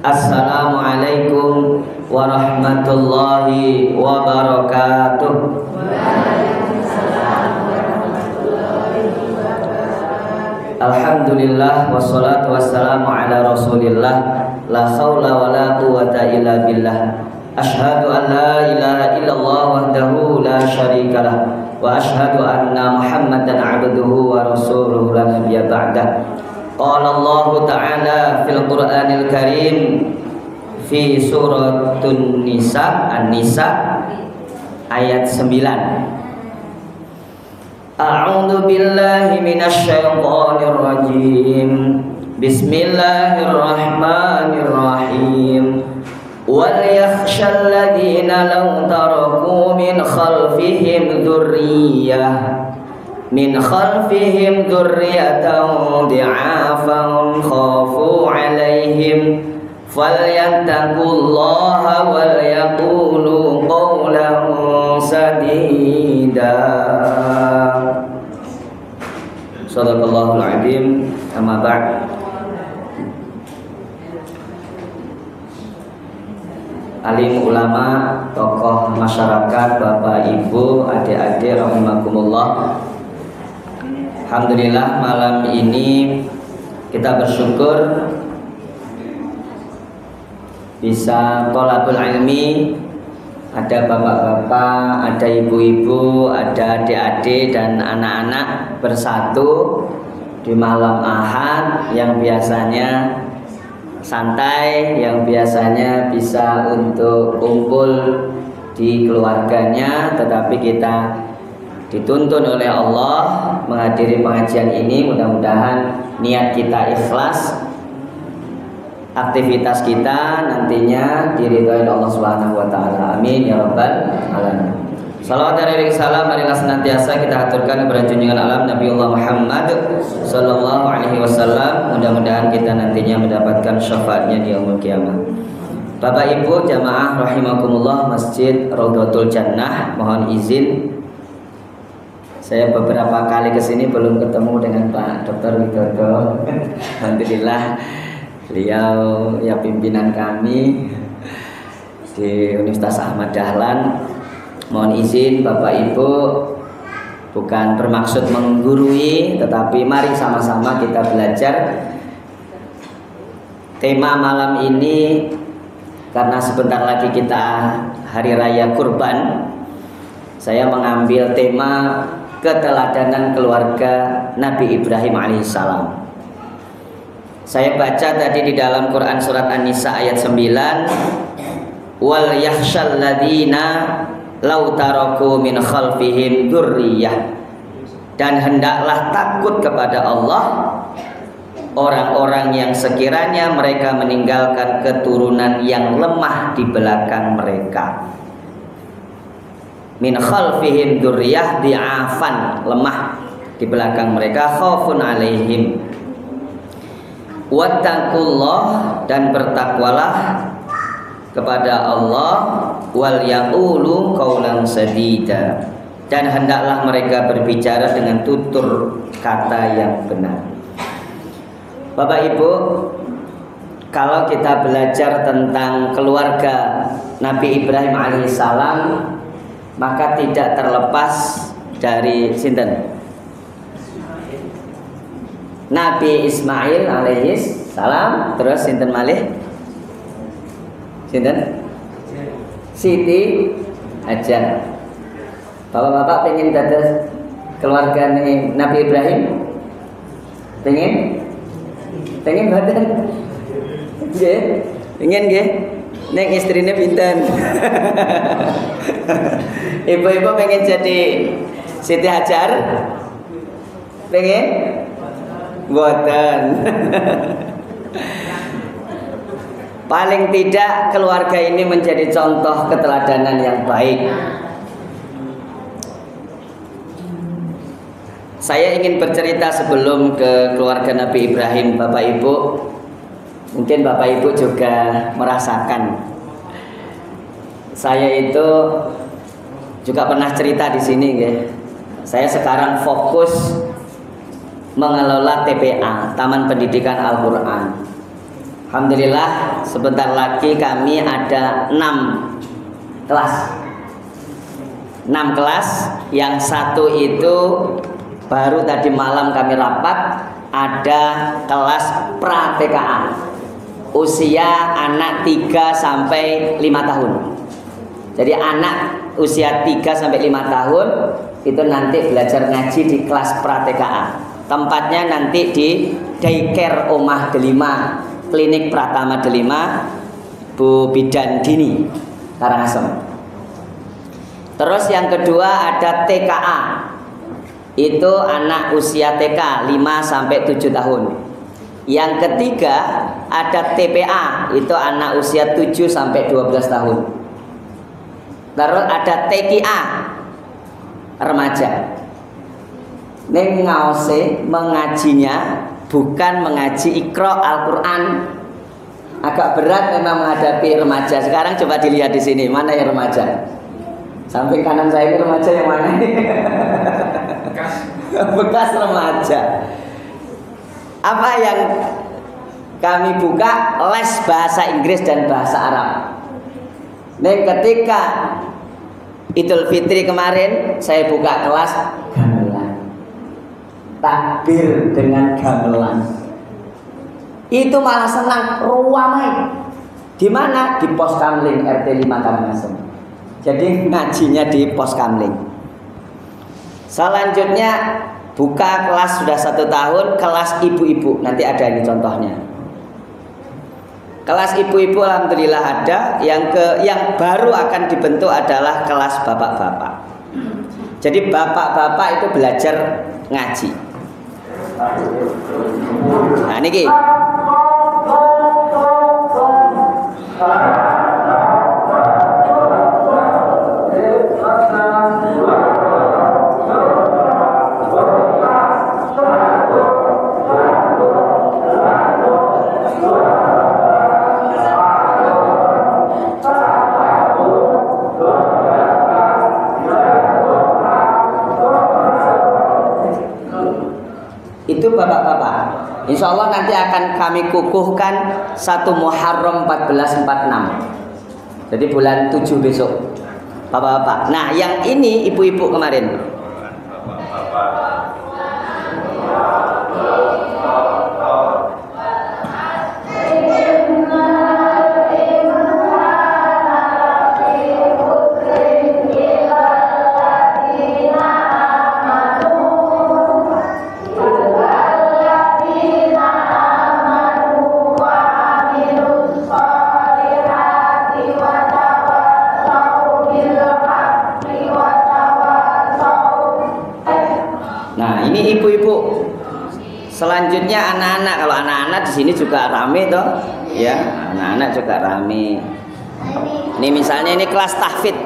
Assalamualaikum warahmatullahi wabarakatuh. Alhamdulillah wassalatu wassalamu ala rasulillah. La haula wa la quwata illa billah. Ashhadu an la ilaha illallah wahdahu la syarikalah wa ashhadu anna Muhammadan abduhu wa rasuluhu la nabiyya ba'dah. Qala Allah Ta'ala fil Qur'anil Karim fi suratun Nisa An-Nisa ayat 9. A'udzu billahi minasy syaithanir rajim. Bismillahirrahmanirrahim. Wal yakhshal ladzina law taraku min khalfihim dzurriyyatan di'afan khafu 'alaihim falyattaqullaha wal yaqulu qawlan sadida. Shadaqallahul 'azim. Amma ba'd. Alim ulama, tokoh masyarakat, bapak ibu, adik-adik rahimakumullah. Alhamdulillah malam ini kita bersyukur bisa thalabul ilmi. Ada bapak-bapak, ada ibu-ibu, ada adik-adik dan anak-anak bersatu di malam Ahad yang biasanya santai, yang biasanya bisa untuk kumpul di keluarganya, tetapi kita dituntun oleh Allah menghadiri pengajian ini. Mudah-mudahan niat kita ikhlas, aktivitas kita nantinya diridhoi Allah Subhanahu wa taala. Amin ya rabbal alamin. Salawat dan salam marilah senantiasa kita aturkan kepada junjungan alam Nabiullah Muhammad sallallahu alaihi wasallam. Mudah-mudahan kita nantinya mendapatkan syafaatnya di yaumul qiyamah. Bapak Ibu jamaah rahimakumullah Masjid Raudhatul Jannah, mohon izin saya beberapa kali kesini belum ketemu dengan Pak Dr. Widodo. Alhamdulillah beliau ya pimpinan kami di Universitas Ahmad Dahlan. Mohon izin Bapak Ibu, bukan bermaksud menggurui, tetapi mari sama-sama kita belajar. Tema malam ini karena sebentar lagi kita Hari Raya Kurban, saya mengambil tema keteladanan keluarga Nabi Ibrahim alaihissalam. Saya baca tadi di dalam Quran surat An-Nisa ayat 9, wal yakhshal ladzina law taraku min khalfihim dzurriyyah, dan hendaklah takut kepada Allah orang-orang yang sekiranya mereka meninggalkan keturunan yang lemah di belakang mereka. Min khalfihim dzurriyyah, di'afan, lemah di belakang mereka, khaufun alaihim. Wattaqullah, dan bertakwalah kepada Allah, wal yaqulu qaulan sadida, dan hendaklah mereka berbicara dengan tutur kata yang benar. Bapak Ibu, kalau kita belajar tentang keluarga Nabi Ibrahim alaihissalam, maka tidak terlepas dari sinten? Nabi Ismail alaihissalam, terus sinten malih? Sinten? Siti Hajar. Bapak-bapak pengen dados keluarga Nabi Ibrahim? Pengen badan? Nggih, pengen nggih. Nek istrine pinten? Ibu-ibu pengen jadi Siti Hajar? Pengen? Mboten. Paling tidak keluarga ini menjadi contoh keteladanan yang baik. Saya ingin bercerita sebelum ke keluarga Nabi Ibrahim, Bapak Ibu. Mungkin Bapak Ibu juga merasakan. Saya itu juga pernah cerita di sini, ya. Saya sekarang fokus mengelola TPA, Taman Pendidikan Al-Quran. Alhamdulillah sebentar lagi kami ada 6 kelas. 6 kelas, yang satu itu baru tadi malam kami rapat, ada kelas pra TKA. Usia anak 3 sampai 5 tahun. Jadi anak usia 3 sampai 5 tahun itu nanti belajar ngaji di kelas pra TKA. Tempatnya nanti di Daycare Omah Delima, Klinik Pratama Delima, Bu Bidan Dini, Karangasem. Terus yang kedua ada TKA. Itu anak usia TK 5 sampai 7 tahun. Yang ketiga ada TPA, itu anak usia 7 sampai 12 tahun. Terus ada TKA, remaja. Ning ngaose mengajinya bukan mengaji Iqra Al-Qur'an. Agak berat memang menghadapi remaja. Sekarang coba dilihat di sini, mana yang remaja? Samping kanan saya ini remaja yang mana? Bekas remaja. Apa yang kami buka? Les bahasa Inggris dan bahasa Arab. Nih ketika Idul Fitri kemarin saya buka kelas gamelan, takbir dengan gamelan. Itu malah senang, ruamai. Di mana? Di Pos Kamling RT 5 Karangasem. Jadi ngajinya di Pos Kamling. Selanjutnya buka kelas sudah 1 tahun, kelas ibu-ibu. Nanti ada ini contohnya. Kelas ibu-ibu alhamdulillah ada. Yang baru akan dibentuk adalah kelas bapak-bapak. Jadi bapak-bapak itu belajar ngaji. Nah niki. Itu bapak-bapak. Insya Allah nanti akan kami kukuhkan 1 Muharram 1446. Jadi bulan 7 besok. Bapak-bapak. Nah yang ini ibu-ibu kemarin. Ibu-ibu. Selanjutnya anak-anak. Kalau anak-anak di sini juga rame toh, ya. Anak-anak juga rame. Ini misalnya ini kelas tahfidz.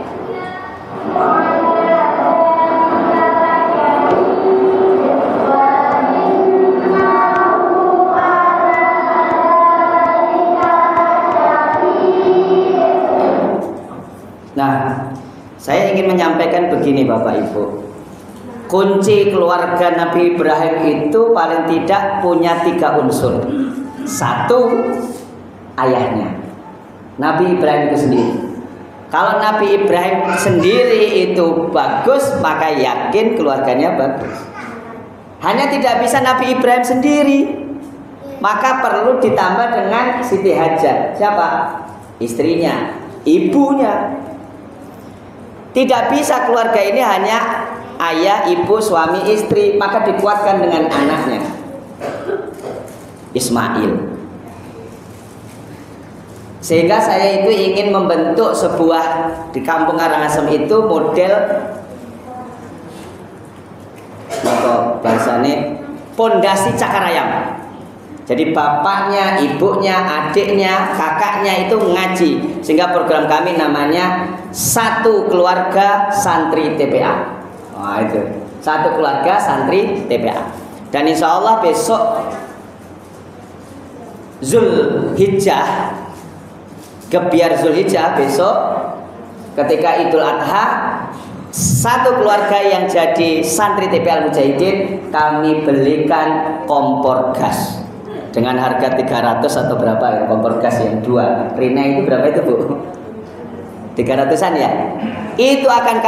Nah, saya ingin menyampaikan begini Bapak Ibu. Kunci keluarga Nabi Ibrahim itu paling tidak punya 3 unsur. 1, ayahnya. Nabi Ibrahim itu sendiri. Kalau Nabi Ibrahim sendiri itu bagus, maka yakin keluarganya bagus. Hanya tidak bisa Nabi Ibrahim sendiri, maka perlu ditambah dengan Siti Hajar. Siapa? Istrinya, ibunya. Tidak bisa keluarga ini hanya ayah, ibu, suami, istri, maka dikuatkan dengan anaknya Ismail. Sehingga saya itu ingin membentuk sebuah di kampung Karangasem itu model atau bahasanya pondasi cakarayam. Jadi bapaknya, ibunya, adiknya, kakaknya itu ngaji. Sehingga program kami namanya Satu Keluarga Santri TPA. Wah itu 1 keluarga santri TPA. Dan insya Allah besok Zulhijjah, Gebiar Zulhijjah besok ketika Idul Adha, 1 keluarga yang jadi santri TPA Al Mujahidin kami belikan kompor gas dengan harga 300 atau berapa ya, kompor gas yang 2 Rina itu berapa itu Bu? 300-an ya. Itu akan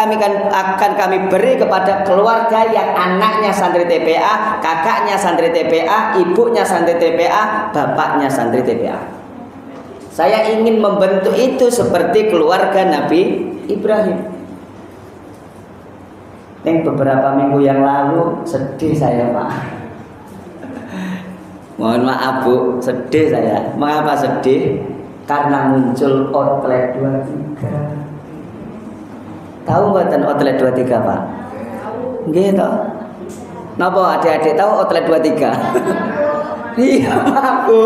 kami beri kepada keluarga yang anaknya santri TPA, kakaknya santri TPA, ibunya santri TPA, bapaknya santri TPA. Saya ingin membentuk itu seperti keluarga Nabi Ibrahim. Yang beberapa minggu yang lalu sedih saya Pak. Mohon maaf Bu, sedih saya. Mengapa sedih? Karena muncul outlet 23. Tahu mboten outlet 23 Pak? Nggih toh. Napa adik-adik tahu outlet 23? Iya Pak Bu.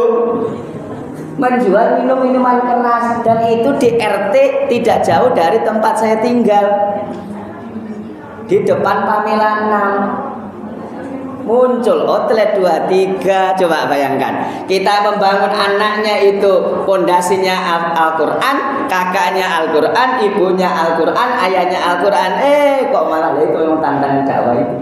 Menjual minuman keras dan itu di RT tidak jauh dari tempat saya tinggal. Di depan Pamela 6. Muncul outlet 23. Coba bayangkan, kita membangun anaknya itu pondasinya Al-Quran, kakaknya Al-Quran, ibunya Al-Quran, ayahnya Al-Quran. Kok malah itu yang tantangan dakwah itu.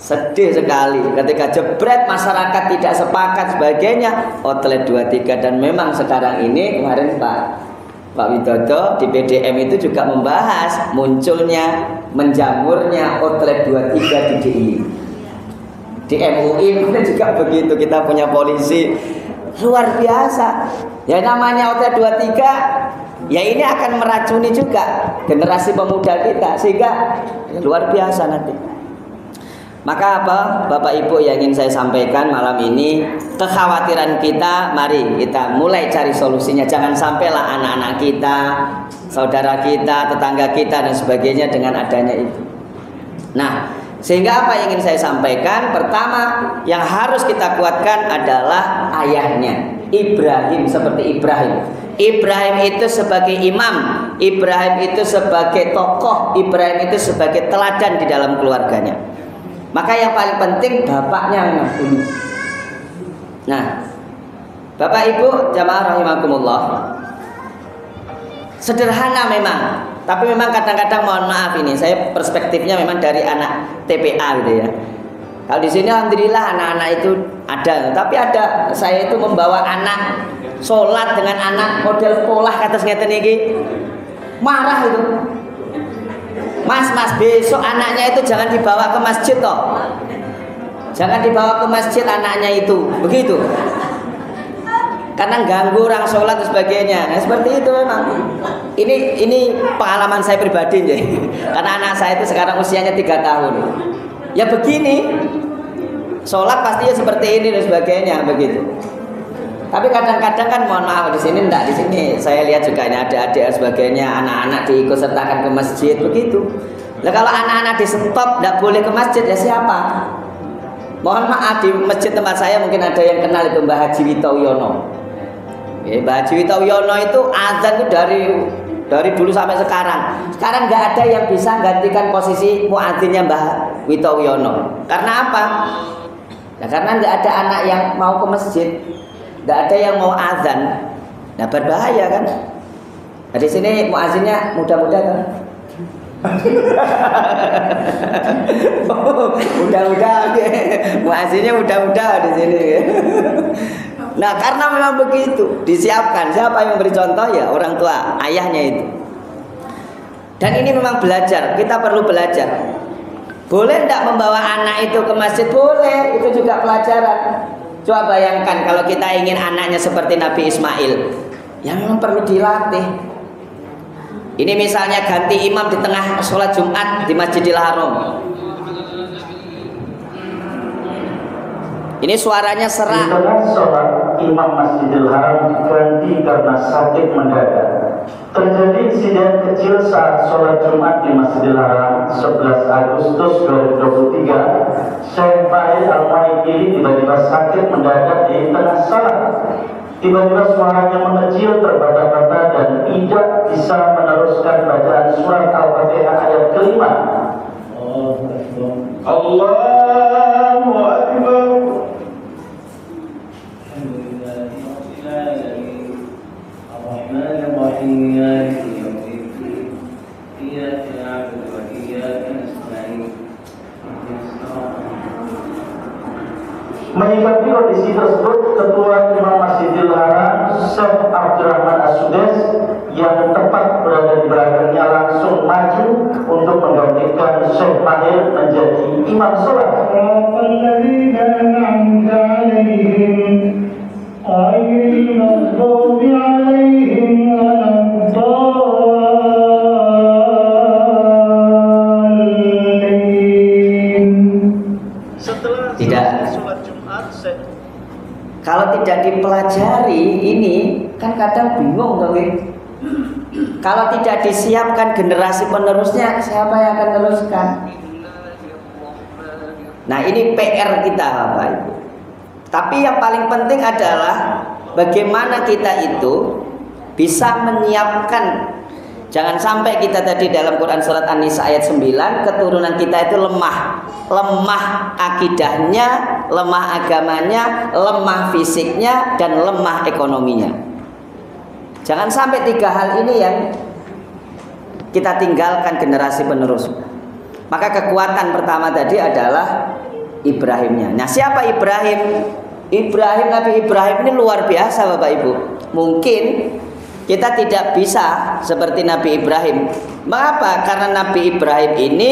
Sedih sekali ketika jebret masyarakat tidak sepakat sebagainya, outlet 23. Dan memang sekarang ini kemarin Pak Widodo di PDM itu juga membahas munculnya, menjamurnya outlet 23 di DI. Di MUI juga begitu, kita punya polisi luar biasa. Ya namanya outlet 23, ya ini akan meracuni juga generasi pemuda kita sehingga luar biasa nanti. Maka apa Bapak Ibu yang ingin saya sampaikan malam ini, kekhawatiran kita mari kita mulai cari solusinya. Jangan sampailah anak-anak kita, saudara kita, tetangga kita dan sebagainya dengan adanya itu. Nah, sehingga apa yang ingin saya sampaikan, pertama yang harus kita kuatkan adalah ayahnya Ibrahim. Seperti Ibrahim itu sebagai imam, Ibrahim itu sebagai tokoh, Ibrahim itu sebagai teladan di dalam keluarganya. Maka yang paling penting bapaknya dulu. Nah, Bapak Ibu jamaah rahimakumullah, sederhana memang, tapi memang kadang-kadang mohon maaf ini saya perspektifnya memang dari anak TPA gitu ya. Kalau di sini alhamdulillah anak-anak itu ada, tapi ada saya itu membawa anak sholat dengan anak model polah kata ngeten iki. Marah itu. Mas besok anaknya itu jangan dibawa ke masjid toh. Jangan dibawa ke masjid anaknya itu. Begitu. Karena ganggu orang sholat dan sebagainya. Nah, seperti itu memang. Ini pengalaman saya pribadi ya. Karena anak saya itu sekarang usianya 3 tahun. Ya begini. Sholat pastinya seperti ini dan sebagainya begitu. Tapi kadang-kadang kan mohon maaf di sini enggak, di sini saya lihat juga ini ada adik dan sebagainya, anak-anak diikut sertakan ke masjid begitu. Nah kalau anak-anak di stop enggak boleh ke masjid ya siapa? Mohon maaf di masjid tempat saya mungkin ada yang kenal itu Mbah Haji Witowiono. Mbah Haji Witowiono itu azan itu dari dulu sampai sekarang. Sekarang enggak ada yang bisa gantikan posisi muadzinnya Mbah Witowiono. Karena apa? Ya karena enggak ada anak yang mau ke masjid. Tidak ada yang mau azan, nah berbahaya kan? Nah, di sini muazzinnya muda-muda kan? Muda-muda, muazzinnya muda-muda di sini. Nah karena memang begitu disiapkan. Siapa yang beri contoh ya orang tua, ayahnya itu. Dan ini memang belajar, kita perlu belajar. Boleh tidak membawa anak itu ke masjid? Boleh, itu juga pelajaran. Coba bayangkan kalau kita ingin anaknya seperti Nabi Ismail, ya memang perlu dilatih. Ini misalnya ganti imam di tengah sholat Jumat di Masjidil Haram. Ini suaranya serak. Di tengah sholat imam Masjidil Haram diganti karena sakit mendadak. Terjadi insiden kecil saat sholat Jumat di Masjidil Haram 11 Agustus 2023. Syekh Fahid Al-Maikili tiba-tiba sakit mendadak di tengah sholat. Tiba-tiba suaranya mengecil, terbata-bata dan tidak bisa meneruskan bacaan surat Al-Fatihah ayat kelima. Allahu Akbar. Menyikapi kondisi tersebut, Ketua Imam Masjidil Haram Syekh Abdurrahman As-Sudais yang tepat berada di belakangnya langsung maju untuk menggantikan Syekh Mahir menjadi imam sholat. Tidak. Kalau tidak dipelajari ini kan kadang bingung tapi kalau tidak disiapkan generasi penerusnya, siapa yang akan meneruskan? Nah ini PR kita Bapak Ibu. Tapi yang paling penting adalah bagaimana kita itu bisa menyiapkan. Jangan sampai kita tadi dalam Quran surat An-Nisa ayat 9, keturunan kita itu lemah. Lemah akidahnya, lemah agamanya, lemah fisiknya, dan lemah ekonominya. Jangan sampai 3 hal ini yang kita tinggalkan generasi penerus. Maka kekuatan pertama tadi adalah Ibrahimnya. Nah siapa Ibrahim? Nabi Ibrahim ini luar biasa Bapak Ibu. Mungkin kita tidak bisa seperti Nabi Ibrahim. Mengapa? Karena Nabi Ibrahim ini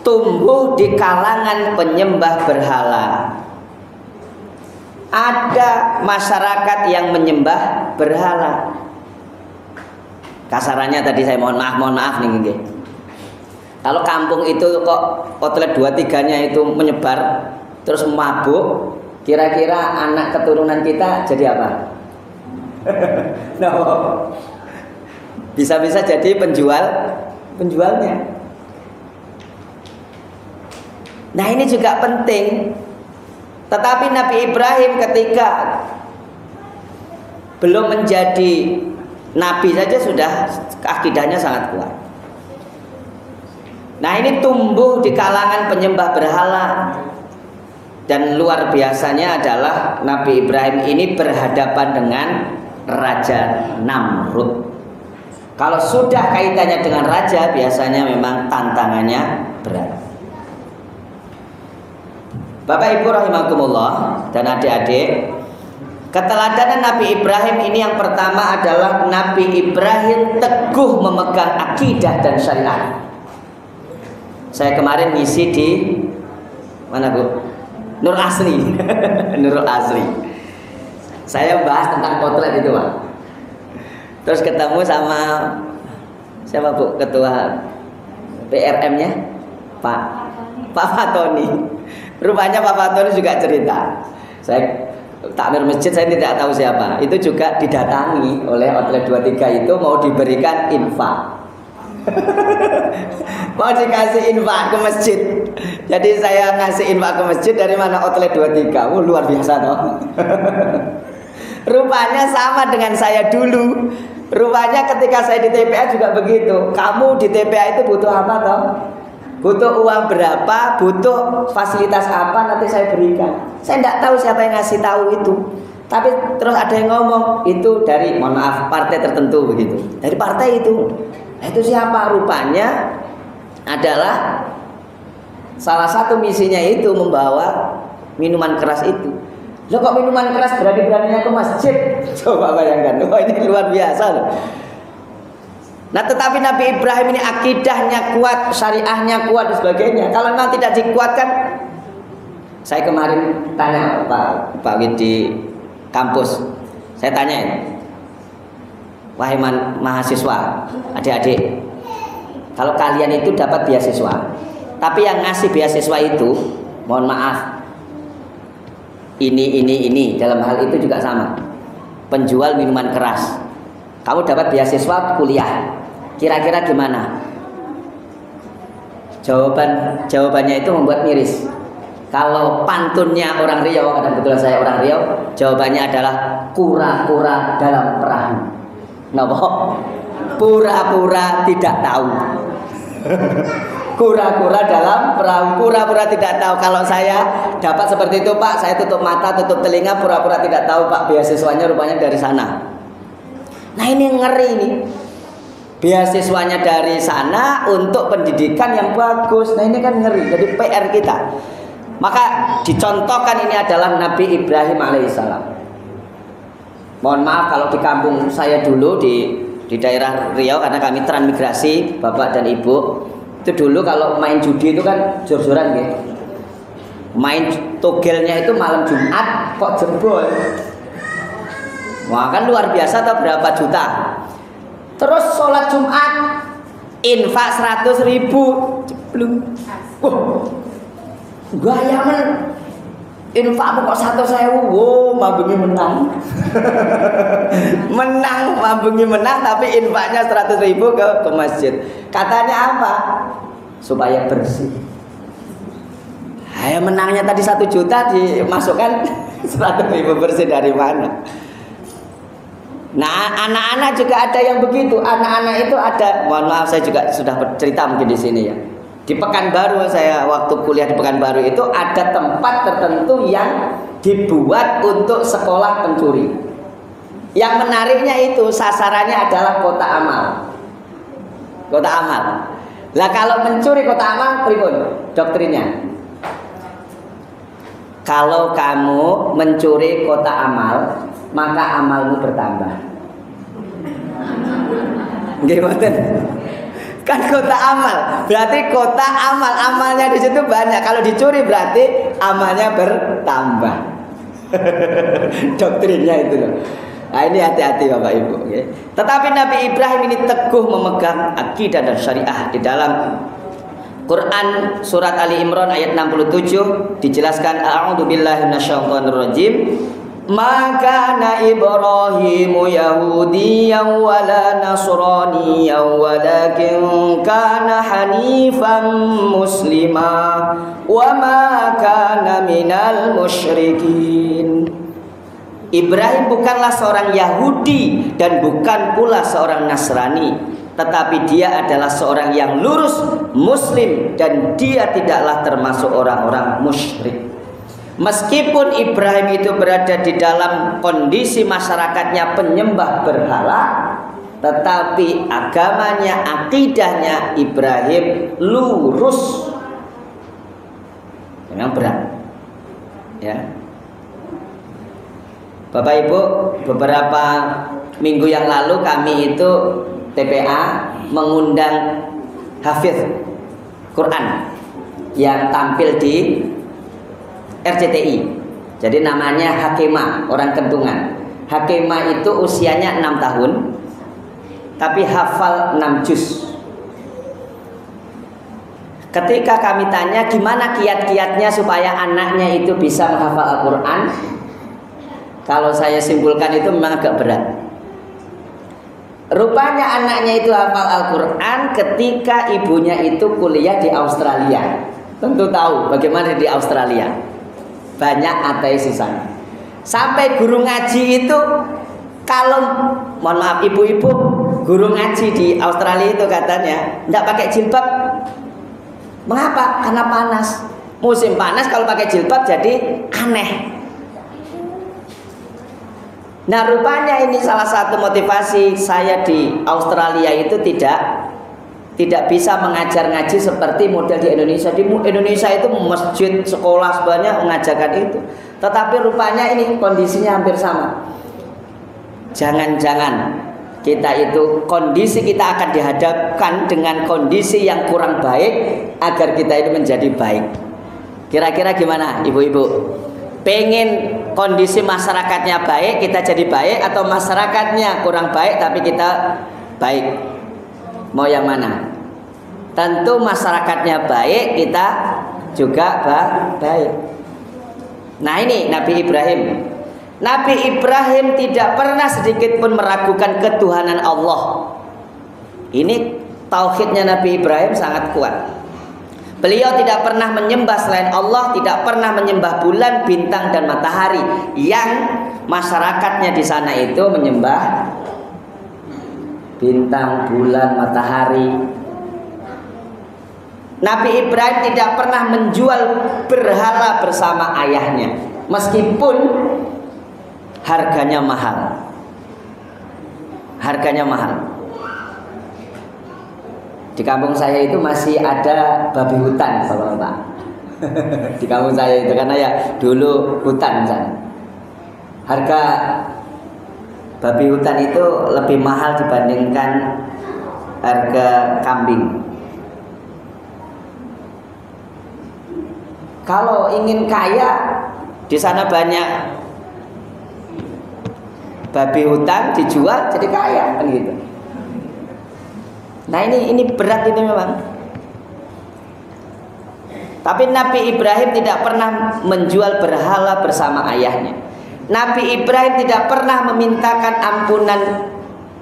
tumbuh di kalangan penyembah berhala. Ada masyarakat yang menyembah berhala. Kasarannya tadi saya mohon maaf nih. Kalau kampung itu kok outlet 2-3-nya itu menyebar terus mabuk, kira-kira anak keturunan kita jadi apa? No. Bisa-bisa jadi penjualnya. Nah ini juga penting. Tetapi Nabi Ibrahim ketika belum menjadi nabi saja sudah akidahnya sangat kuat. Nah ini tumbuh di kalangan penyembah berhala. Dan luar biasanya adalah Nabi Ibrahim ini berhadapan dengan Raja Namrud. Kalau sudah kaitannya dengan raja, biasanya memang tantangannya berat. Bapak Ibu rahimakumullah dan adik-adik, keteladanan Nabi Ibrahim ini yang pertama adalah Nabi Ibrahim teguh memegang akidah dan syariat. Saya kemarin ngisi di mana Bu? Nur Asri. Nur Asri. Saya bahas tentang potret itu Pak. Terus ketemu sama siapa Bu? Ketua PRM-nya Pak Fatoni. Rupanya Pak Fatoni juga cerita. Saya takmir masjid, saya tidak tahu siapa. Itu juga didatangi oleh outlet 23 itu mau diberikan infak. Mau dikasih infak ke masjid. Jadi saya ngasih infak ke masjid dari mana outlet 23. Luar biasa toh. Rupanya sama dengan saya dulu. Rupanya ketika saya di TPA juga begitu. Kamu di TPA itu butuh apa toh? Butuh uang berapa, butuh fasilitas apa, nanti saya berikan. Saya tidak tahu siapa yang ngasih tahu itu. Tapi terus ada yang ngomong itu dari, mohon maaf, partai tertentu begitu. Dari partai itu. Nah, itu siapa? Rupanya adalah salah satu misinya itu membawa minuman keras itu. Loh kok minuman keras berani-beraninya ke masjid? Coba bayangkan. Wah ini luar biasa loh. Nah tetapi Nabi Ibrahim ini akidahnya kuat, syariahnya kuat dan sebagainya. Kalau memang tidak dikuatkan, saya kemarin tanya Pak Wid di kampus, saya tanya, wahai mahasiswa, adik-adik, kalau kalian itu dapat beasiswa, tapi yang ngasih beasiswa itu, mohon maaf, ini dalam hal itu juga sama, penjual minuman keras. Kamu dapat beasiswa kuliah, kira-kira gimana? Jawabannya itu membuat miris. Kalau pantunnya orang Riau, karena kebetulan saya orang Riau, jawabannya adalah kura-kura dalam perahu. Kenapa? Pura-pura tidak tahu. Kura-kura dalam perahu, pura-pura tidak tahu. Kalau saya dapat seperti itu Pak, saya tutup mata, tutup telinga, pura-pura tidak tahu Pak, beasiswanya rupanya dari sana. Nah ini ngeri nih, beasiswanya dari sana untuk pendidikan yang bagus. Nah ini kan ngeri, jadi PR kita. Maka dicontohkan ini adalah Nabi Ibrahim alaihissalam. Mohon maaf kalau di kampung saya dulu di daerah Riau, karena kami transmigrasi bapak dan ibu, itu dulu kalau main judi itu kan jor-joran gitu. Main togelnya itu malam Jumat kok jebol. Wah kan luar biasa, atau berapa juta. Terus sholat Jumat infak 100.000 jeblung. Wah gayaman infakmu kok 100.000. Wow, mabungi menang. Mabungi menang, tapi infaknya 100.000 ke masjid. Katanya apa? Supaya bersih. Ayo menangnya tadi 1 juta dimasukkan 100.000 bersih dari mana? Nah, anak-anak juga ada yang begitu. Anak-anak itu ada, mohon maaf saya juga sudah bercerita mungkin di sini ya. Di Pekanbaru, saya waktu kuliah di Pekanbaru itu ada tempat tertentu yang dibuat untuk sekolah pencuri. Yang menariknya itu sasarannya adalah kota amal. Kota amal. Lah kalau mencuri kota amal, pripun doktrinnya? Kalau kamu mencuri kota amal, maka amalmu bertambah. Gimana? Kan kota amal, berarti kota amal, amalnya di situ banyak. Kalau dicuri berarti amalnya bertambah. Doktrinnya itu loh. Nah ini hati-hati Bapak Ibu. Okay. Tetapi Nabi Ibrahim ini teguh memegang akidah dan syariah. Di dalam Quran surat Ali Imran ayat 67 dijelaskan, a'udzubillahi minasyaitonirrajim. Maka na Ibrahimu Yahudiyan wala Nasraniyan walakin kana hanifan muslima wa ma kana minal musyrikin. Ibrahim bukanlah seorang Yahudi dan bukan pula seorang Nasrani, tetapi dia adalah seorang yang lurus muslim dan dia tidaklah termasuk orang-orang musyrik. Meskipun Ibrahim itu berada di dalam kondisi masyarakatnya penyembah berhala, tetapi agamanya, akidahnya Ibrahim lurus. Memang berat ya. Bapak Ibu, beberapa minggu yang lalu kami itu TPA mengundang hafiz Quran yang tampil di RCTI. Jadi namanya Hakimah, orang Kentungan. Hakimah itu usianya 6 tahun, tapi hafal 6 juz. Ketika kami tanya gimana kiat-kiatnya supaya anaknya itu bisa menghafal Al-Quran, kalau saya simpulkan itu memang agak berat. Rupanya anaknya itu hafal Al-Quran ketika ibunya itu kuliah di Australia. Tentu tahu bagaimana di Australia, banyak ateis di sana. Sampai guru ngaji itu, kalau mohon maaf ibu-ibu, guru ngaji di Australia itu katanya tidak pakai jilbab. Mengapa? Karena panas. Musim panas kalau pakai jilbab jadi aneh. Nah rupanya ini salah satu motivasi saya di Australia itu tidak bisa mengajar ngaji seperti model di Indonesia. Di Indonesia itu masjid, sekolah sebanyak mengajarkan itu. Tetapi rupanya ini kondisinya hampir sama. Jangan-jangan kita itu kondisi kita akan dihadapkan dengan kondisi yang kurang baik agar kita itu menjadi baik. Kira-kira gimana ibu-ibu? Pengen kondisi masyarakatnya baik kita jadi baik, atau masyarakatnya kurang baik tapi kita baik? Mau yang mana? Tentu masyarakatnya baik, kita juga baik. Nah ini Nabi Ibrahim. Nabi Ibrahim tidak pernah sedikit pun meragukan ketuhanan Allah. Ini tauhidnya Nabi Ibrahim sangat kuat. Beliau tidak pernah menyembah selain Allah, tidak pernah menyembah bulan, bintang dan matahari. Yang masyarakatnya di sana itu menyembah bintang, bulan, matahari. Nabi Ibrahim tidak pernah menjual berhala bersama ayahnya, meskipun harganya mahal. Harganya mahal. Di kampung saya itu masih ada babi hutan, Bapak-bapak. Di kampung saya itu karena ya dulu hutan sana. Harga babi hutan itu lebih mahal dibandingkan harga kambing. Kalau ingin kaya, di sana banyak babi hutan dijual jadi kaya kan gitu. Nah ini berat ini memang. Tapi Nabi Ibrahim tidak pernah menjual berhala bersama ayahnya. Nabi Ibrahim tidak pernah memintakan ampunan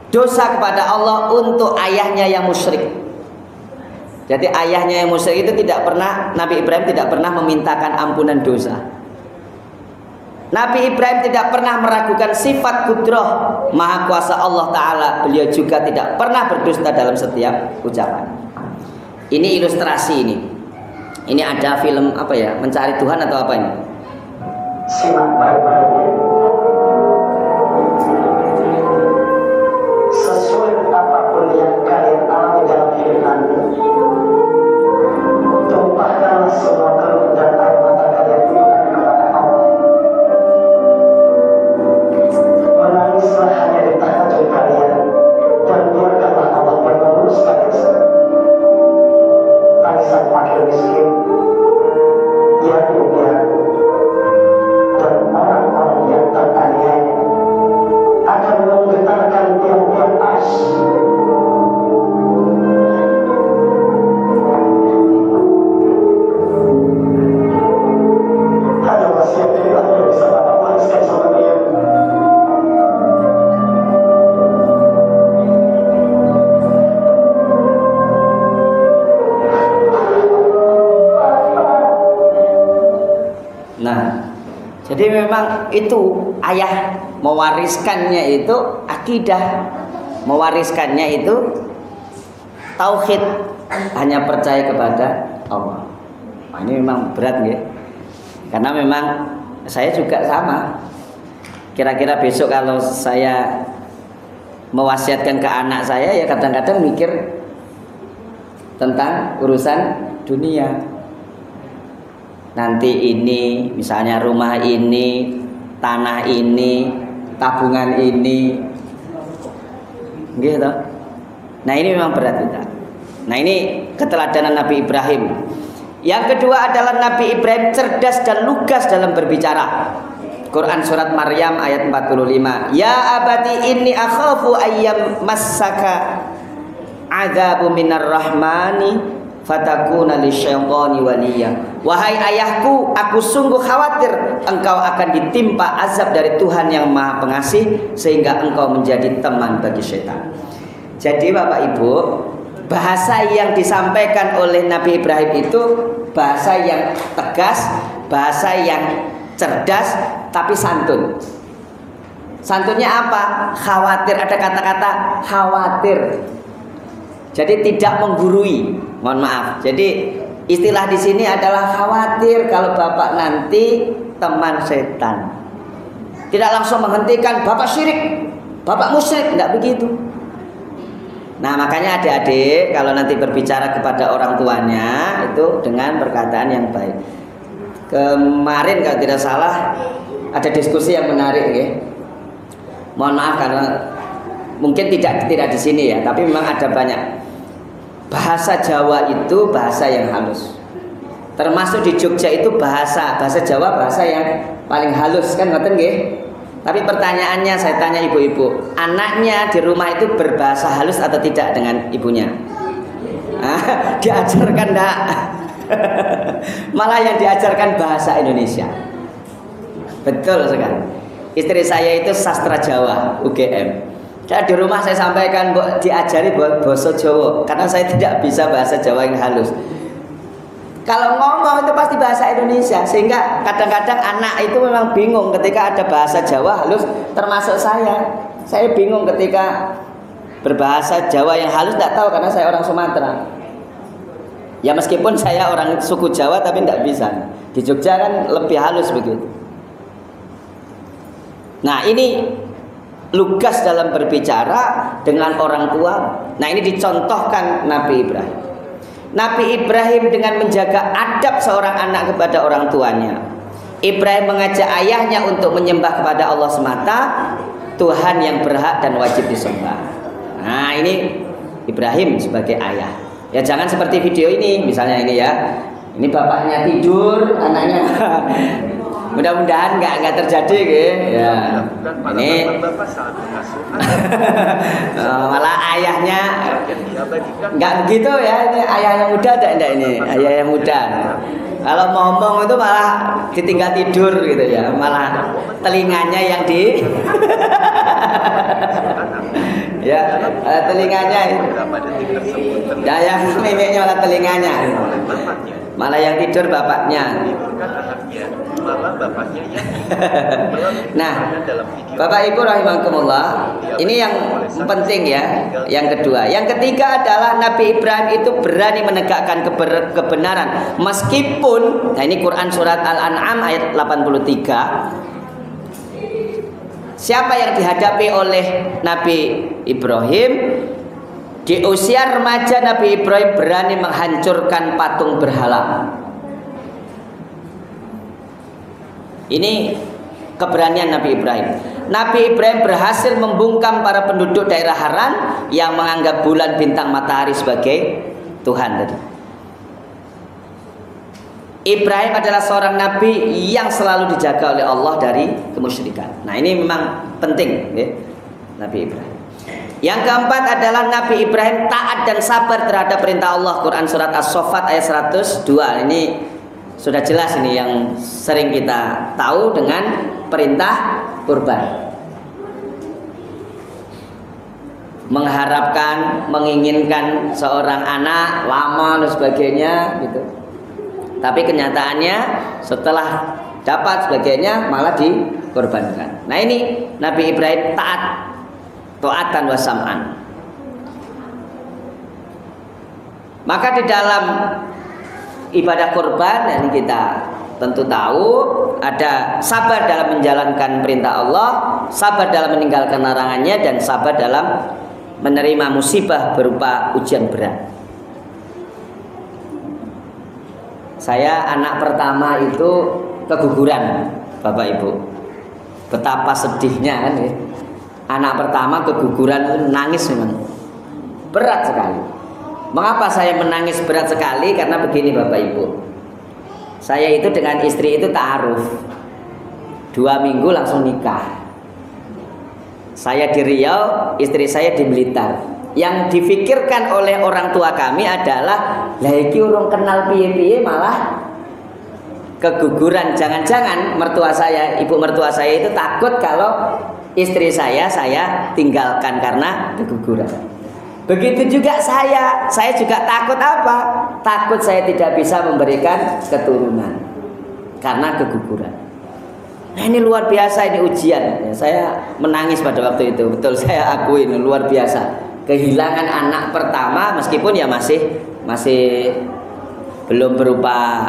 dosa kepada Allah untuk ayahnya yang musyrik. Jadi ayahnya yang musyrik itu tidak pernah, Nabi Ibrahim tidak pernah memintakan ampunan dosa. Nabi Ibrahim tidak pernah meragukan sifat kudrah maha kuasa Allah Ta'ala. Beliau juga tidak pernah berdusta dalam setiap ucapan. Ini ilustrasi ini. Ini ada film apa ya, Mencari Tuhan atau apa ini? Simak baik-baik. Sesuai apapun yang kalian alami dalam hidup nanti, tumpahkanlah semua keluh dan air mata kalian itu kepada Allah. Menangislah hanya di tahajud kalian dan biarkanlah Allah yang meluruskan itu. Tangisan fakir miskin, yatim piatu, dan orang-orang yang teraniaya akan menggetarkan tiang-tiang arsy. Ada wasiat dari Allah yang bisa Bapak wariskan sama dia. Nah, jadi memang itu ayah mewariskannya itu akidah, mewariskannya itu tauhid, hanya percaya kepada Allah. Nah, ini memang berat ya, karena memang saya juga sama. Kira-kira besok kalau saya mewasiatkan ke anak saya, ya kadang-kadang mikir tentang urusan dunia. Nanti ini misalnya rumah ini, tanah ini, tabungan ini, gitu. Nah ini memang berat kita. Nah ini keteladanan Nabi Ibrahim. Yang kedua adalah Nabi Ibrahim cerdas dan lugas dalam berbicara. Quran surat Maryam ayat 45. Ya abati inni akhafu ayyam massaka adzabu minar rahmani fatakuna lisyaitani waliya. Wahai ayahku, aku sungguh khawatir engkau akan ditimpa azab dari Tuhan yang Maha Pengasih sehingga engkau menjadi teman bagi syaitan. Jadi Bapak Ibu, bahasa yang disampaikan oleh Nabi Ibrahim itu bahasa yang tegas, bahasa yang cerdas tapi santun. Santunnya apa? Khawatir, ada kata-kata khawatir. Jadi tidak menggurui. Mohon maaf. Jadi istilah di sini adalah khawatir kalau Bapak nanti teman setan. Tidak langsung menghentikan Bapak syirik, Bapak musyrik, tidak begitu. Nah makanya adik-adik kalau nanti berbicara kepada orang tuanya itu dengan perkataan yang baik. Kemarin kalau tidak salah ada diskusi yang menarik ya. Mohon maaf karena mungkin tidak di sini ya, tapi memang ada banyak. Bahasa Jawa itu bahasa yang halus. Termasuk di Jogja itu bahasa Jawa bahasa yang paling halus kan ngoten nggih. Tapi pertanyaannya saya tanya ibu-ibu, anaknya di rumah itu berbahasa halus atau tidak dengan ibunya? Diajarkan enggak? Malah yang diajarkan bahasa Indonesia. Betul sekali. Istri saya itu sastra Jawa UGM. Dan di rumah saya sampaikan diajari bahasa Jawa karena saya tidak bisa bahasa Jawa yang halus. Kalau ngomong itu pasti bahasa Indonesia, sehingga kadang-kadang anak itu memang bingung ketika ada bahasa Jawa halus, termasuk saya. Saya bingung ketika berbahasa Jawa yang halus, tidak tahu karena saya orang Sumatera. Ya meskipun saya orang suku Jawa tapi tidak bisa. Di Jogja kan lebih halus begitu. Nah ini lugas dalam berbicara dengan orang tua. Nah ini dicontohkan Nabi Ibrahim. Nabi Ibrahim dengan menjaga adab seorang anak kepada orang tuanya. Ibrahim mengajak ayahnya untuk menyembah kepada Allah semata, Tuhan yang berhak dan wajib disembah. Nah, ini Ibrahim sebagai ayah. Ya jangan seperti video ini, misalnya ini ya. Ini bapaknya tidur, anaknya. Mudah-mudahan nggak terjadi, gitu. Ya. Ini malah ayahnya nggak begitu ya. Ini ayah yang muda, enggak ini ayah yang muda. Kalau ngomong itu malah ditinggal tidur gitu ya, malah telinganya yang di ya telinganya ya yang mimiknya malah telinganya, malah yang tidur bapaknya. Nah, Bapak Ibu rahimakumullah, ini yang penting ya. Yang kedua, yang ketiga adalah Nabi Ibrahim itu berani menegakkan kebenaran meskipun, nah ini Quran surat Al-An'am ayat 83. Siapa yang dihadapi oleh Nabi Ibrahim? Di usia remaja Nabi Ibrahim berani menghancurkan patung berhala. Ini keberanian Nabi Ibrahim. Nabi Ibrahim berhasil membungkam para penduduk daerah Haran yang menganggap bulan, bintang, matahari sebagai Tuhan tadi. Ibrahim adalah seorang nabi yang selalu dijaga oleh Allah dari kemusyrikan. Nah, ini memang penting ya, Nabi Ibrahim. Yang keempat adalah Nabi Ibrahim taat dan sabar terhadap perintah Allah. Quran surat As-Saffat ayat 102. Ini sudah jelas, ini yang sering kita tahu dengan perintah kurban. Mengharapkan, menginginkan seorang anak lama dan sebagainya gitu. Tapi kenyataannya setelah dapat sebagainya malah dikorbankan. Nah, ini Nabi Ibrahim taat, taatan wa sam'an. Maka di dalam ibadah kurban, ini kita tentu tahu ada sabar dalam menjalankan perintah Allah, sabar dalam meninggalkan larangannya, dan sabar dalam menerima musibah berupa ujian berat. Saya anak pertama itu keguguran, Bapak Ibu. Betapa sedihnya kan ya. Anak pertama keguguran itu nangis memang berat sekali. Mengapa saya menangis berat sekali? Karena begini Bapak Ibu. Saya itu dengan istri itu ta'aruf 2 minggu langsung nikah. Saya di Riau, istri saya di Blitar. Yang difikirkan oleh orang tua kami adalah lah iki urung kenal piye-piye malah keguguran. Jangan-jangan mertua saya, ibu mertua saya itu takut kalau istri saya tinggalkan karena keguguran. Begitu juga saya juga takut apa? Takut saya tidak bisa memberikan keturunan karena keguguran. Nah, ini luar biasa, ini ujian. Saya menangis pada waktu itu. Betul, saya akui ini luar biasa. Kehilangan anak pertama meskipun ya masih belum berupa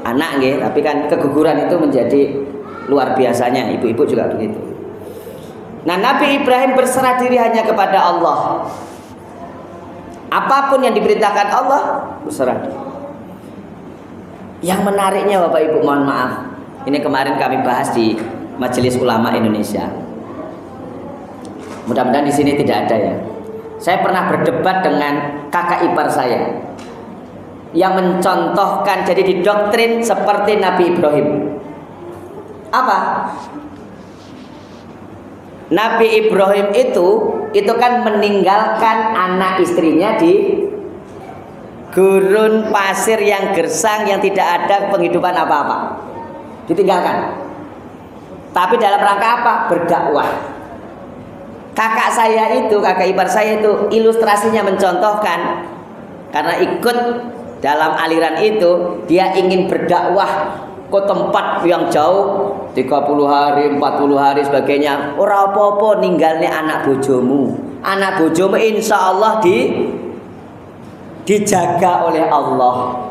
anak nggih, tapi kan keguguran itu menjadi luar biasanya. Ibu-ibu juga begitu. Nah, Nabi Ibrahim berserah diri hanya kepada Allah. Apapun yang diperintahkan Allah berserah diri. Yang menariknya Bapak Ibu, mohon maaf, ini kemarin kami bahas di Majelis Ulama Indonesia. Mudah-mudahan di sini tidak ada ya. Saya pernah berdebat dengan kakak ipar saya yang mencontohkan, jadi didoktrin seperti Nabi Ibrahim. Apa? Nabi Ibrahim itu kan meninggalkan anak istrinya di gurun pasir yang gersang yang tidak ada penghidupan apa-apa. Ditinggalkan. Tapi dalam rangka apa? Berdakwah. Kakak ipar saya itu ilustrasinya mencontohkan, karena ikut dalam aliran itu, dia ingin berdakwah ke tempat yang jauh 30 hari, 40 hari sebagainya. Ora apa-apa ninggalnya anak bojomu. Anak bojomu insya Allah dijaga oleh Allah.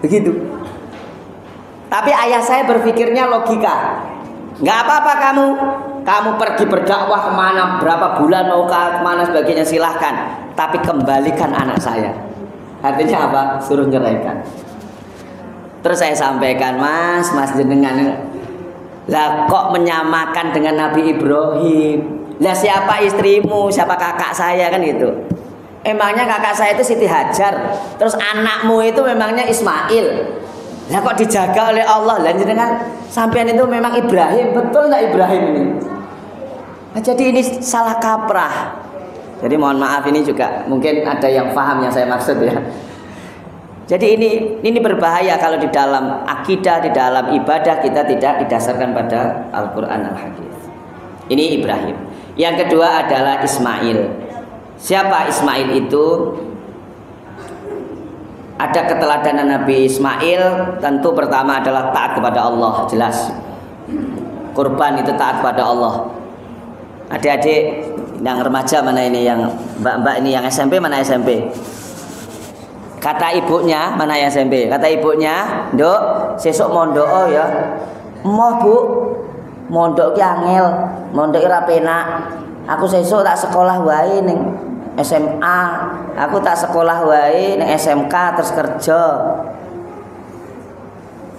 Begitu. Tapi ayah saya berpikirnya logika. Nggak apa-apa kamu pergi berdakwah kemana, berapa bulan mau kemana sebagainya, silahkan. Tapi kembalikan anak saya. Artinya apa? Suruh nyeraikan. Terus saya sampaikan, Mas jenengan, lah kok menyamakan dengan Nabi Ibrahim? Lah siapa istrimu, siapa kakak saya, kan gitu. Emangnya kakak saya itu Siti Hajar, terus anakmu itu memangnya Ismail. Lah kok dijaga oleh Allah? Lah jenengan sampean itu memang Ibrahim, betul nggak Ibrahim ini? Nah, jadi ini salah kaprah. Jadi mohon maaf, ini juga mungkin ada yang paham yang saya maksud ya. Jadi ini berbahaya kalau di dalam akidah, di dalam ibadah kita tidak didasarkan pada Al-Quran Al-Hadis. Ini Ibrahim. Yang kedua adalah Ismail. Siapa Ismail itu? Ada keteladanan Nabi Ismail. Tentu pertama adalah taat kepada Allah, jelas. Kurban itu taat kepada Allah. Adik-adik yang remaja mana ini, yang mbak-mbak ini, yang SMP mana SMP? Kata ibunya, mana yang SMP? Kata ibunya, "Nduk, sesuk mondok ya." "Emoh, Bu. Mondok ki angel, mondok ora penak. Aku sesuk tak sekolah wae ning SMA. Aku tak sekolah wae ning SMK terus kerja."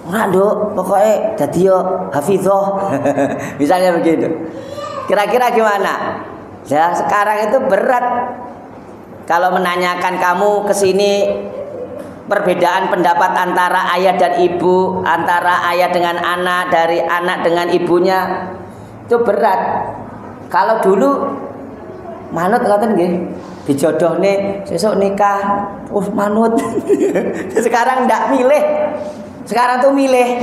"Ora, Nduk, pokoknya dadi yo hafizah." Misalnya begitu. Kira-kira gimana? Ya, sekarang itu berat. Kalau menanyakan kamu kesini, perbedaan pendapat antara ayah dan ibu, antara ayah dengan anak, dari anak dengan ibunya, itu berat. Kalau dulu manut ngaten nggih, dijodohne sesuk nikah, manut. Sekarang ndak milih. Sekarang tuh milih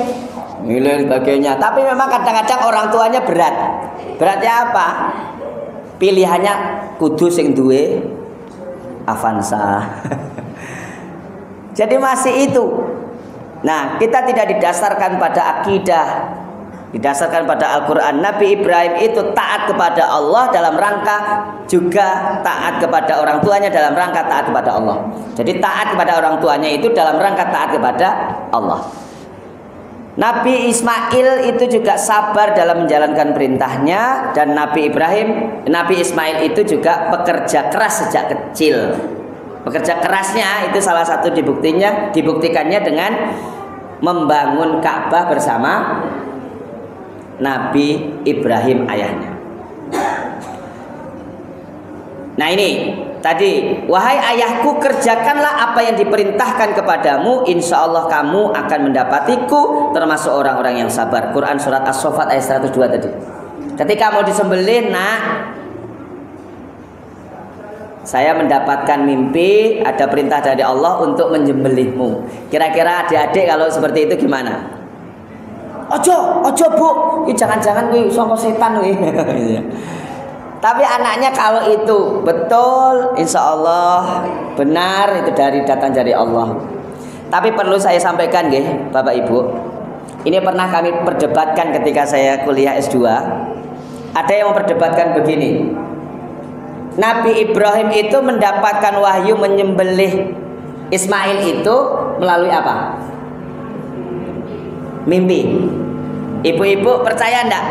sebagainya. Tapi memang kadang-kadang orang tuanya berat. Beratnya apa? Pilihannya kudu sing duwe Avanza. Jadi masih itu. Nah, kita tidak didasarkan pada akidah, didasarkan pada Al-Quran. Nabi Ibrahim itu taat kepada Allah dalam rangka juga taat kepada orang tuanya dalam rangka taat kepada Allah. Jadi taat kepada orang tuanya itu dalam rangka taat kepada Allah. Nabi Ismail itu juga sabar dalam menjalankan perintahnya, dan Nabi Ismail itu juga pekerja keras sejak kecil. Pekerja kerasnya itu salah satu dibuktikannya dengan membangun Ka'bah bersama Nabi Ibrahim ayahnya. Nah ini tadi, "Wahai ayahku, kerjakanlah apa yang diperintahkan kepadamu, insya Allah kamu akan mendapatiku termasuk orang-orang yang sabar." Quran surat As-Saffat ayat 102 tadi. Ketika mau disembelih, "Nak, saya mendapatkan mimpi, ada perintah dari Allah untuk menyembelihmu." Kira-kira adik-adik kalau seperti itu gimana? Ojo Bu, jangan-jangan wih sangka setan wih. Tapi anaknya kalau itu betul, insya Allah benar, itu datang dari Allah. Tapi perlu saya sampaikan nggih, Bapak Ibu, ini pernah kami perdebatkan ketika saya kuliah S2. Ada yang memperdebatkan begini, Nabi Ibrahim itu mendapatkan wahyu menyembelih Ismail itu melalui apa? Mimpi. Ibu-ibu percaya enggak?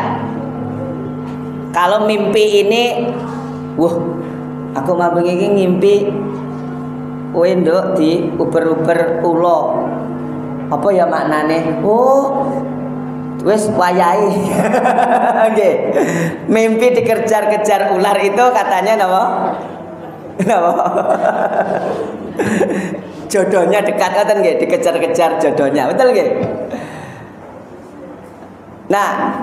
Kalau mimpi ini, aku mau begini ngimpi, nduk di uber-uber ulo. Apa ya maknane? Wes wayahe. Nggih. Mimpi dikejar-kejar ular itu katanya napa? Jodohnya dekat, ngoten nggih, dikejar-kejar jodohnya. Betul nggih? Nah,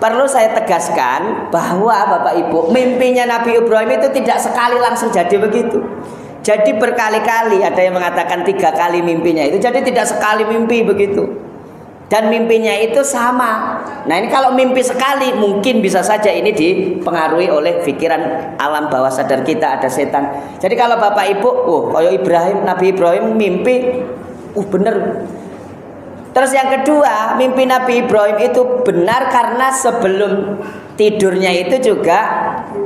perlu saya tegaskan bahwa Bapak Ibu, mimpinya Nabi Ibrahim itu tidak sekali langsung jadi begitu. Jadi berkali-kali, ada yang mengatakan 3 kali mimpinya itu. Jadi tidak sekali mimpi begitu. Dan mimpinya itu sama. Nah ini kalau mimpi sekali, mungkin bisa saja ini dipengaruhi oleh pikiran alam bawah sadar kita, ada setan. Jadi kalau Bapak Ibu, Nabi Ibrahim mimpi, bener. Terus yang kedua, mimpi Nabi Ibrahim itu benar karena sebelum tidurnya itu juga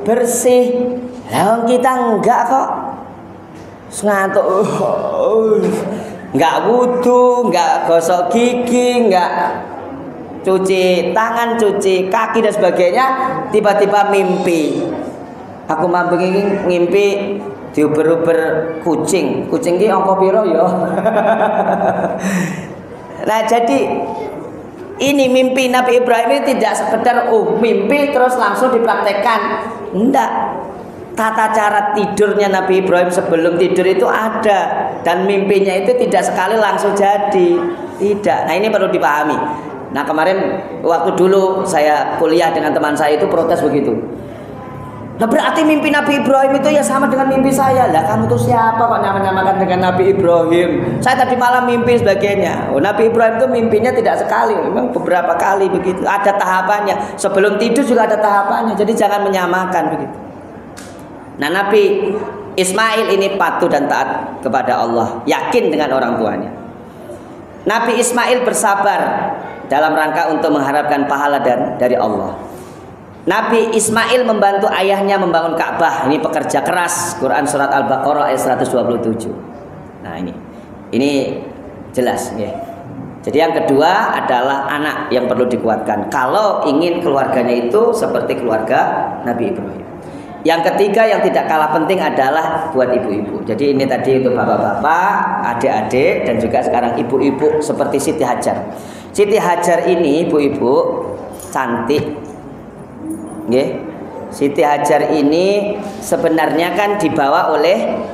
bersih. Lah kita enggak kok. Ngantuk. Enggak wudu, enggak gosok gigi, enggak cuci tangan, cuci kaki dan sebagainya, tiba-tiba mimpi. Aku mampu ngimpi diuber-uber kucing. Kucing ki angka piro ya? Nah, jadi ini mimpi Nabi Ibrahim ini tidak sekedar mimpi terus langsung dipraktekkan. Enggak. Tata cara tidurnya Nabi Ibrahim sebelum tidur itu ada, dan mimpinya itu tidak sekali langsung jadi. Tidak. Nah, ini perlu dipahami. Nah, kemarin waktu dulu saya kuliah dengan teman saya itu protes begitu. Nah, berarti mimpi Nabi Ibrahim itu ya sama dengan mimpi saya. Lah, kamu tuh siapa kok nyamakan dengan Nabi Ibrahim? Saya tadi malam mimpi sebagainya. Nabi Ibrahim itu mimpinya tidak sekali, memang beberapa kali begitu. Ada tahapannya. Sebelum tidur juga ada tahapannya. Jadi jangan menyamakan begitu. Nah, Nabi Ismail ini patuh dan taat kepada Allah, yakin dengan orang tuanya. Nabi Ismail bersabar dalam rangka untuk mengharapkan pahala dari Allah. Nabi Ismail membantu ayahnya membangun Ka'bah. Ini pekerja keras. Quran surat Al-Baqarah ayat 127. Nah, ini jelas ya. Jadi yang kedua adalah anak yang perlu dikuatkan kalau ingin keluarganya itu seperti keluarga Nabi Ibrahim. Yang ketiga yang tidak kalah penting adalah buat ibu-ibu. Jadi ini tadi untuk bapak-bapak, adik-adik, dan juga sekarang ibu-ibu seperti Siti Hajar. Siti Hajar ini ibu-ibu cantik. Nggih. Siti Hajar ini sebenarnya kan dibawa oleh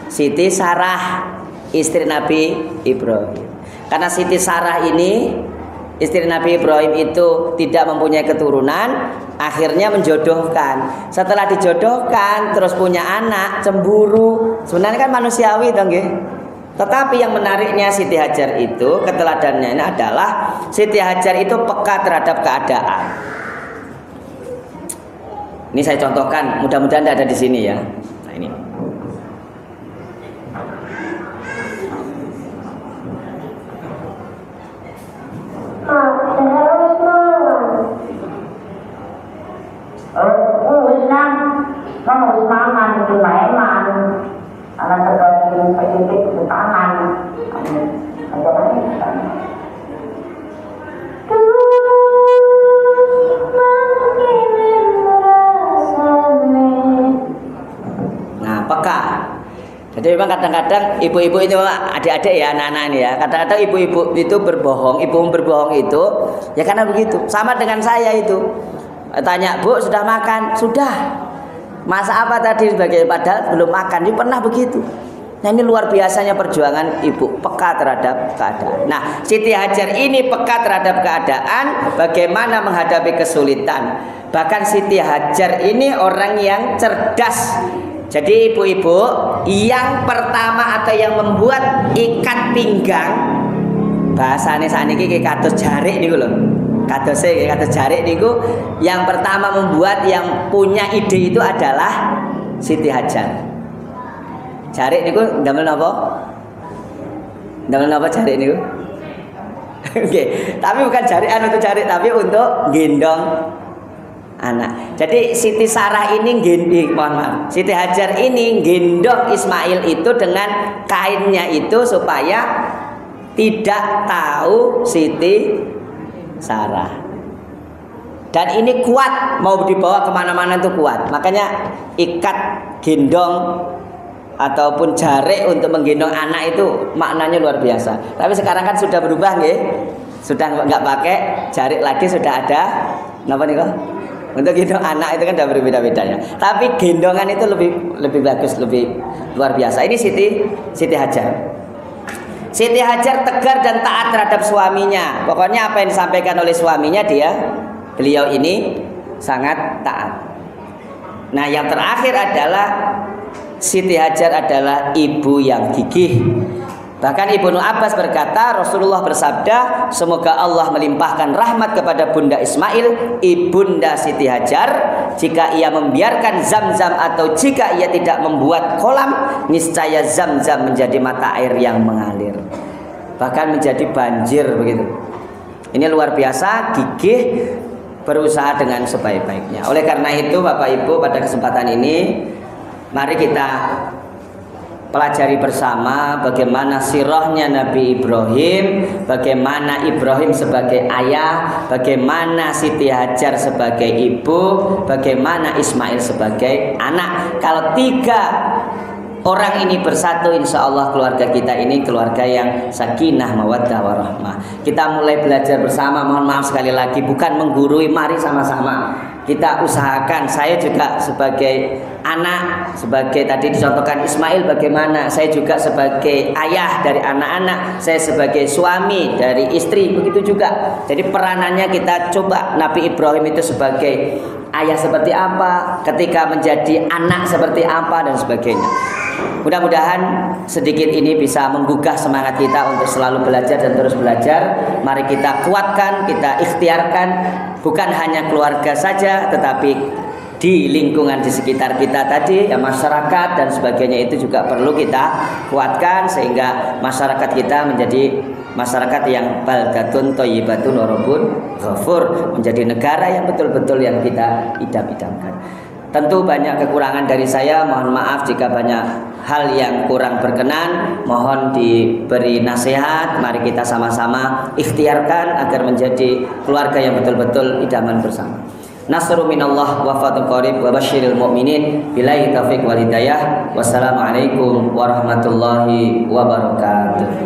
Siti Sarah, istri Nabi Ibrahim. Karena Siti Sarah ini istri Nabi Ibrahim itu tidak mempunyai keturunan, akhirnya menjodohkan. Setelah dijodohkan terus punya anak, cemburu. Sebenarnya kan manusiawi dong nggih. Tetapi yang menariknya Siti Hajar itu, keteladannya ini adalah Siti Hajar itu peka terhadap keadaan. Ini saya contohkan, mudah-mudahan tidak ada di sini ya. Nah, ini. Jadi memang kadang-kadang ibu-ibu itu adik-adik ya, anak-anak ini ya, kadang-kadang ibu-ibu itu berbohong, ibu berbohong itu ya karena begitu. Sama dengan saya itu, tanya, Bu sudah makan? Sudah. Masa apa tadi? Sebagai padahal belum makan. Ini pernah begitu. Nah, ini luar biasanya perjuangan ibu, peka terhadap keadaan. Nah, Siti Hajar ini peka terhadap keadaan, bagaimana menghadapi kesulitan. Bahkan Siti Hajar ini orang yang cerdas. Jadi ibu-ibu yang pertama atau yang membuat ikat pinggang, bahasanya saat ini kados jarik niku lho. Kadose kados jarik niku yang pertama membuat, yang punya ide itu adalah Siti Hajar. Jarik niku ndamel napa? Ndamel napa jarik niku? Oke, tapi bukan jarik untuk jarik, tapi untuk gendong anak. Jadi Siti Sarah ini Siti Hajar ini gendong Ismail itu dengan kainnya itu supaya tidak tahu Siti Sarah. Dan ini kuat, mau dibawa kemana-mana itu kuat. Makanya ikat gendong ataupun jarik untuk menggendong anak itu maknanya luar biasa. Tapi sekarang kan sudah berubah nggih. Sudah nggak pakai jarik lagi, sudah ada napa nih kok? Untuk gendong anak itu kan sudah berbeda-beda ya. Tapi gendongan itu lebih bagus, lebih luar biasa. Ini Siti Hajar. Siti Hajar tegar dan taat terhadap suaminya. Pokoknya apa yang disampaikan oleh suaminya beliau ini sangat taat. Nah, yang terakhir adalah Siti Hajar adalah ibu yang gigih. Bahkan Ibnu Abbas berkata, Rasulullah bersabda, semoga Allah melimpahkan rahmat kepada Bunda Ismail, ibunda Siti Hajar, jika ia membiarkan Zam-Zam atau jika ia tidak membuat kolam, niscaya Zam-Zam menjadi mata air yang mengalir, bahkan menjadi banjir begitu. Ini luar biasa, gigih, berusaha dengan sebaik-baiknya. Oleh karena itu Bapak Ibu, pada kesempatan ini mari kita pelajari bersama bagaimana sirahnya Nabi Ibrahim, bagaimana Ibrahim sebagai ayah, bagaimana Siti Hajar sebagai ibu, bagaimana Ismail sebagai anak. Kalau 3 orang ini bersatu, insya Allah keluarga kita ini keluarga yang sakinah, mawaddah, warahmah. Kita mulai belajar bersama. Mohon maaf sekali lagi, bukan menggurui, mari sama-sama kita usahakan. Saya juga sebagai anak, sebagai tadi dicontohkan Ismail bagaimana, saya juga sebagai ayah dari anak-anak, saya sebagai suami dari istri, begitu juga. Jadi peranannya kita coba. Nabi Ibrahim itu sebagai ayah seperti apa, ketika menjadi anak seperti apa, dan sebagainya. Mudah-mudahan sedikit ini bisa menggugah semangat kita untuk selalu belajar dan terus belajar. Mari kita kuatkan, kita ikhtiarkan, bukan hanya keluarga saja, tetapi di lingkungan di sekitar kita tadi, ya masyarakat dan sebagainya itu juga perlu kita kuatkan, sehingga masyarakat kita menjadi masyarakat yang baldatun thayyibatun wa rabbun ghafur, menjadi negara yang betul-betul yang kita idam-idamkan. Tentu banyak kekurangan dari saya, mohon maaf jika banyak hal yang kurang berkenan, mohon diberi nasihat. Mari kita sama-sama ikhtiarkan agar menjadi keluarga yang betul-betul idaman bersama. Nasru minallah wa fathun qarib wa basyiril mu'minin billahi taufiq wal hidayah. Wassalamualaikum warahmatullahi wabarakatuh.